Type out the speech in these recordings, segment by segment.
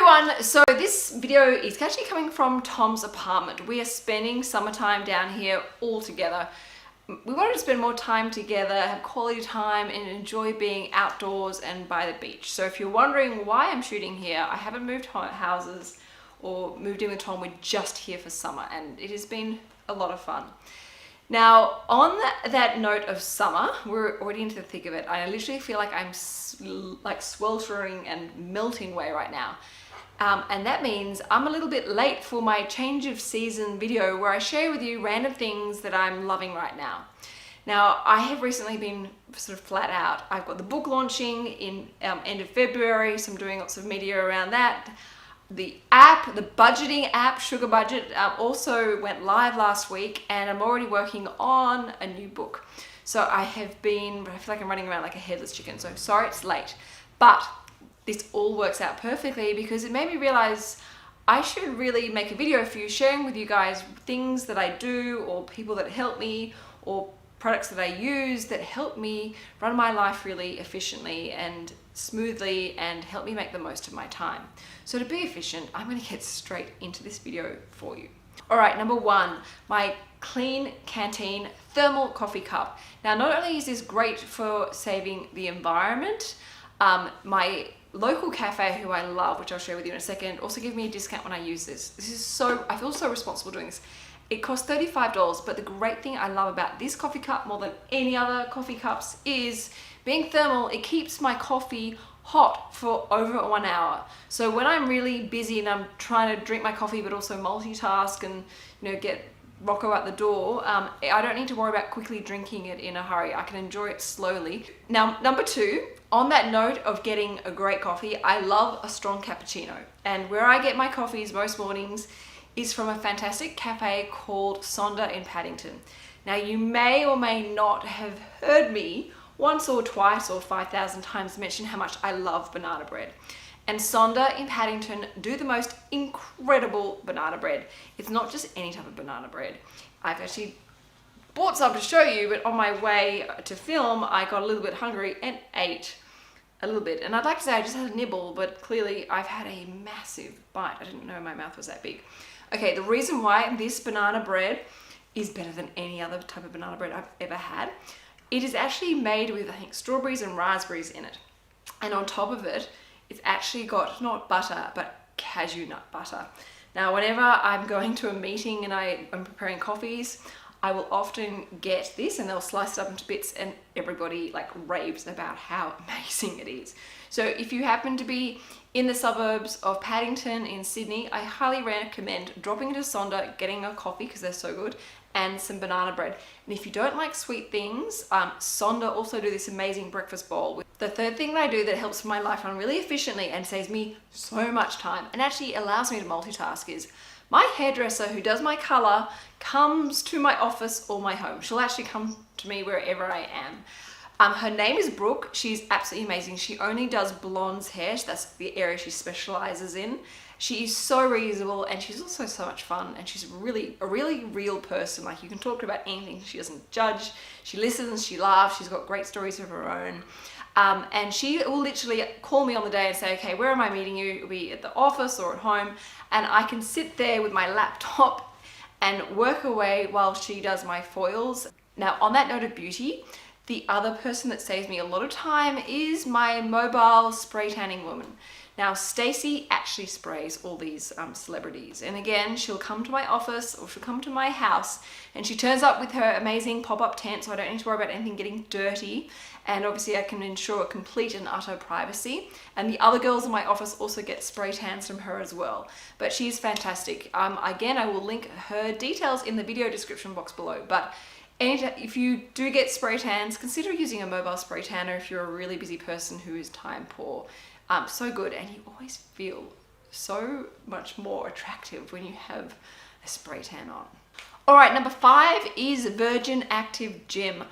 everyone, so this video is actually coming from Tom's apartment. We are spending summertime down here all together. We wanted to spend more time together, have quality time and enjoy being outdoors and by the beach. So if you're wondering why I'm shooting here, I haven't moved houses or moved in with Tom. We're just here for summer and it has been a lot of fun. Now, on that note of summer, we're already into the thick of it. I literally feel like I'm like sweltering and melting away right now. And that means I'm a little bit late for my change of season video where I share with you random things that I'm loving right now. Now, I have recently been sort of flat out. I've got the book launching in end of February, so I'm doing lots of media around that. The app, the budgeting app, Sugar Budget, also went live last week and I'm already working on a new book. So I feel like I'm running around like a headless chicken, so sorry it's late. But this all works out perfectly because it made me realize I should really make a video for you, sharing with you guys things that I do or people that help me or products that I use that help me run my life really efficiently and smoothly and help me make the most of my time. So to be efficient, I'm going to get straight into this video for you. All right, number one, my Clean Canteen thermal coffee cup. Now, not only is this great for saving the environment, my local cafe, who I love, which I'll share with you in a second, also give me a discount when I use this. I feel so responsible doing this. It costs $35, but the great thing I love about this coffee cup more than any other coffee cups is being thermal. It keeps my coffee hot for over 1 hour. So when I'm really busy and I'm trying to drink my coffee but also multitask and get Rocco out the door, I don't need to worry about quickly drinking it in a hurry. I can enjoy it slowly. Now, number two, on that note of getting a great coffee, I love a strong cappuccino. And where I get my coffees most mornings is from a fantastic cafe called Sonder in Paddington. Now, you may or may not have heard me once or twice or 5,000 times mention how much I love banana bread. And Sonder in Paddington do the most incredible banana bread. It's not just any type of banana bread. I've actually bought some to show you, but on my way to film, I got a little bit hungry and ate a little bit. And I'd like to say I just had a nibble, but clearly I've had a massive bite. I didn't know my mouth was that big. Okay, the reason why this banana bread is better than any other type of banana bread I've ever had, it is actually made with, I think, strawberries and raspberries in it. And on top of it, it's actually got not butter, but cashew nut butter. Now, whenever I'm going to a meeting and I'm preparing coffees, I will often get this and they'll slice it up into bits and everybody like raves about how amazing it is. So if you happen to be in the suburbs of Paddington in Sydney, I highly recommend dropping into Sonder, getting a coffee because they're so good, and some banana bread. And if you don't like sweet things, Sonder also do this amazing breakfast bowl. The third thing that I do that helps my life run really efficiently and saves me so much time and actually allows me to multitask is my hairdresser who does my color comes to my office or my home. She'll actually come to me wherever I am. Her name is Brooke. She's absolutely amazing. She only does blondes hair. So that's the area she specializes in. She is so reasonable and she's also so much fun and she's a really real person. Like, you can talk to her about anything. She doesn't judge. She listens, she laughs. She's got great stories of her own. And she will literally call me on the day and say, okay, where am I meeting you? It'll be at the office or at home. And I can sit there with my laptop and work away while she does my foils. Now, on that note of beauty, the other person that saves me a lot of time is my mobile spray tanning woman. Now, Stacey actually sprays all these celebrities. And again, she'll come to my office or she'll come to my house and she turns up with her amazing pop-up tent so I don't need to worry about anything getting dirty. And obviously I can ensure complete and utter privacy. And the other girls in my office also get spray tans from her as well. But she's fantastic. Again, I will link her details in the video description box below. But if you do get spray tans, consider using a mobile spray tanner if you're a really busy person who is time poor. So good, and you always feel so much more attractive when you have a spray tan on. All right, number 5 is Virgin Active Gym.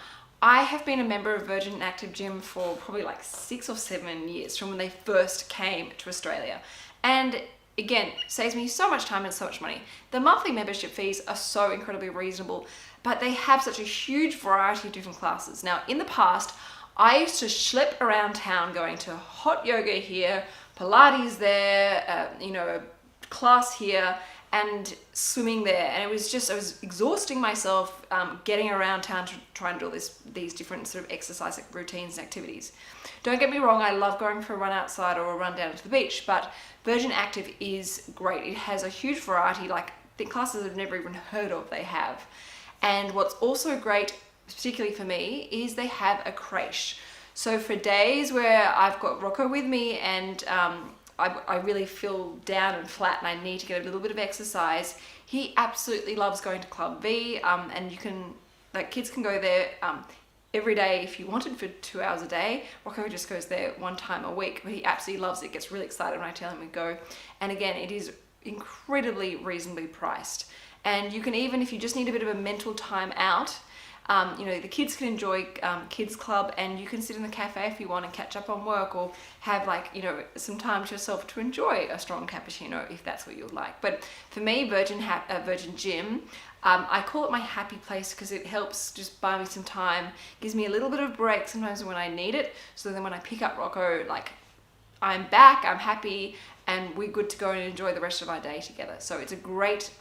I have been a member of Virgin Active Gym for probably like 6 or 7 years from when they first came to Australia. And again, saves me so much time and so much money. The monthly membership fees are so incredibly reasonable, but they have such a huge variety of different classes. Now, in the past, I used to schlep around town going to hot yoga here, Pilates there, a class here, and swimming there. And I was exhausting myself getting around town to try and do all these different sort of exercise routines and activities. Don't get me wrong, I love going for a run outside or a run down to the beach, but Virgin Active is great. It has a huge variety, like the classes I've never even heard of they have. And what's also great, particularly for me, is they have a creche. So for days where I've got Rocco with me and I really feel down and flat and I need to get a little bit of exercise, he absolutely loves going to Club V, and kids can go there every day if you wanted for 2 hours a day. Rocco just goes there one time a week, but he absolutely loves it, gets really excited when I tell him to go. And again, it is incredibly reasonably priced. And you can even, if you just need a bit of a mental time out, the kids can enjoy kids club, and you can sit in the cafe if you want and catch up on work, or have some time to yourself to enjoy a strong cappuccino if that's what you'd like. But for me, Virgin Gym, I call it my happy place because it helps just buy me some time, gives me a little bit of break sometimes when I need it. So then when I pick up Rocco, I'm back, I'm happy, and we're good to go and enjoy the rest of our day together. So it's a great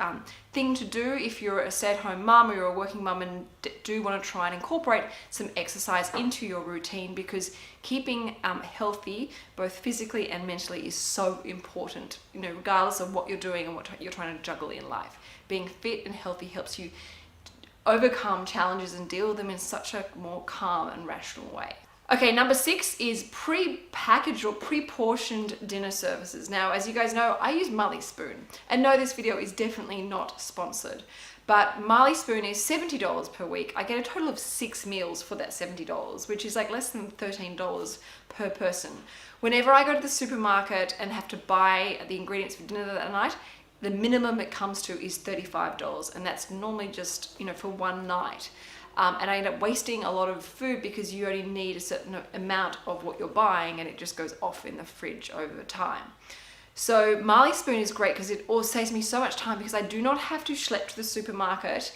thing to do if you're a stay-at-home mum or you're a working mum and do want to try and incorporate some exercise into your routine, because keeping healthy, both physically and mentally, is so important, regardless of what you're doing and what you're trying to juggle in life. Being fit and healthy helps you overcome challenges and deal with them in such a more calm and rational way. Okay, number 6 is pre-packaged or pre-portioned dinner services. Now, as you guys know, I use Marley Spoon, and no, this video is definitely not sponsored, but Marley Spoon is $70 per week. I get a total of 6 meals for that $70, which is less than $13 per person. Whenever I go to the supermarket and have to buy the ingredients for dinner that night, the minimum it comes to is $35, and that's normally just, for one night. And I end up wasting a lot of food because you only need a certain amount of what you're buying, and it just goes off in the fridge over time. So Marley Spoon is great because it also saves me so much time, because I do not have to schlep to the supermarket.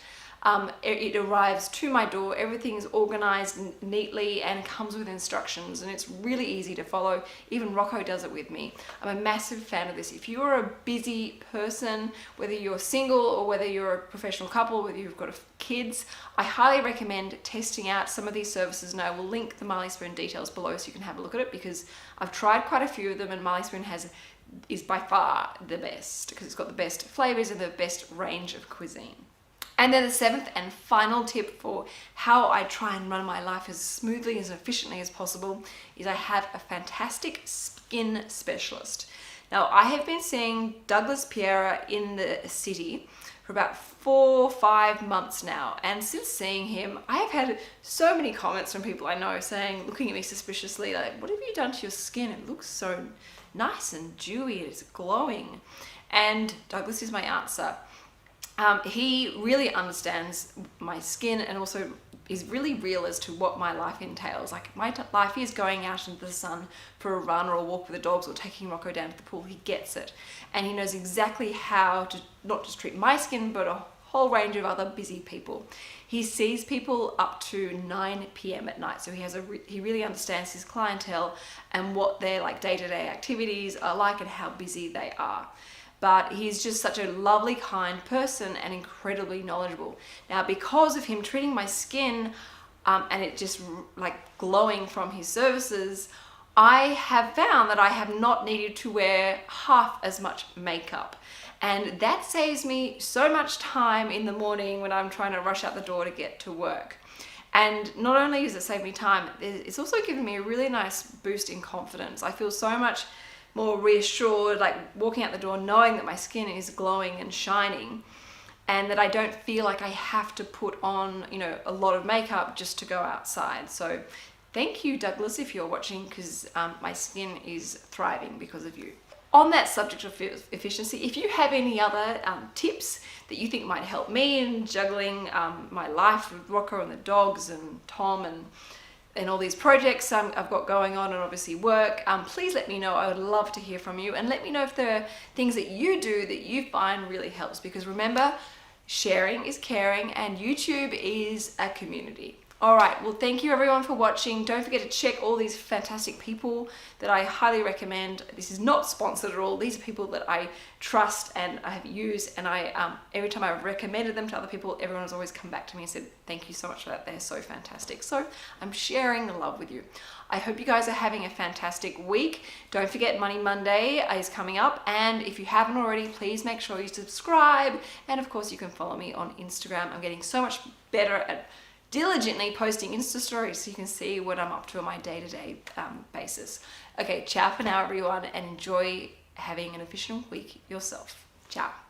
It arrives to my door, everything is organized neatly and comes with instructions, and it's really easy to follow. Even Rocco does it with me. I'm a massive fan of this. If you're a busy person, whether you're single or whether you're a professional couple, whether you've got kids, I highly recommend testing out some of these services, and I will link the Marley Spoon details below so you can have a look at it, because I've tried quite a few of them, and Marley Spoon is by far the best because it's got the best flavors and the best range of cuisine. And then the 7th and final tip for how I try and run my life as smoothly, as efficiently as possible, is I have a fantastic skin specialist. Now, I have been seeing Douglas Piera in the city for about 4 or 5 months now. And since seeing him, I have had so many comments from people I know looking at me suspiciously, what have you done to your skin? It looks so nice and dewy, it's glowing. And Douglas is my answer. He really understands my skin, and also is really real as to what my life entails. My life is going out into the sun for a run or a walk with the dogs, or taking Rocco down to the pool. He gets it, and he knows exactly how to not just treat my skin, but a whole range of other busy people. He sees people up to 9 p.m. at night, so he really understands his clientele and what their day-to-day activities are like and how busy they are. But he's just such a lovely, kind person and incredibly knowledgeable. Now, because of him treating my skin and it just glowing from his services, I have found that I have not needed to wear half as much makeup. And that saves me so much time in the morning when I'm trying to rush out the door to get to work. And not only does it save me time, it's also given me a really nice boost in confidence. I feel so much more reassured, walking out the door knowing that my skin is glowing and shining, and that I don't feel like I have to put on, a lot of makeup just to go outside. So thank you, Douglas, if you're watching, because my skin is thriving because of you. On that subject of efficiency, if you have any other tips that you think might help me in juggling my life with Rocco and the dogs and Tom and all these projects I've got going on, and obviously work, please let me know. I would love to hear from you, and let me know if there are things that you do that you find really helps, because remember, sharing is caring, and YouTube is a community. All right, well, thank you everyone for watching. Don't forget to check all these fantastic people that I highly recommend. This is not sponsored at all. These are people that I trust and I have used, and I every time I've recommended them to other people, everyone has always come back to me and said, thank you so much for that. They're so fantastic. So I'm sharing the love with you. I hope you guys are having a fantastic week. Don't forget Money Monday is coming up, and if you haven't already, please make sure you subscribe, and of course you can follow me on Instagram. I'm getting so much better at diligently posting Insta stories so you can see what I'm up to on my day-to-day basis. Okay, ciao for now everyone, and enjoy having an efficient week yourself. Ciao.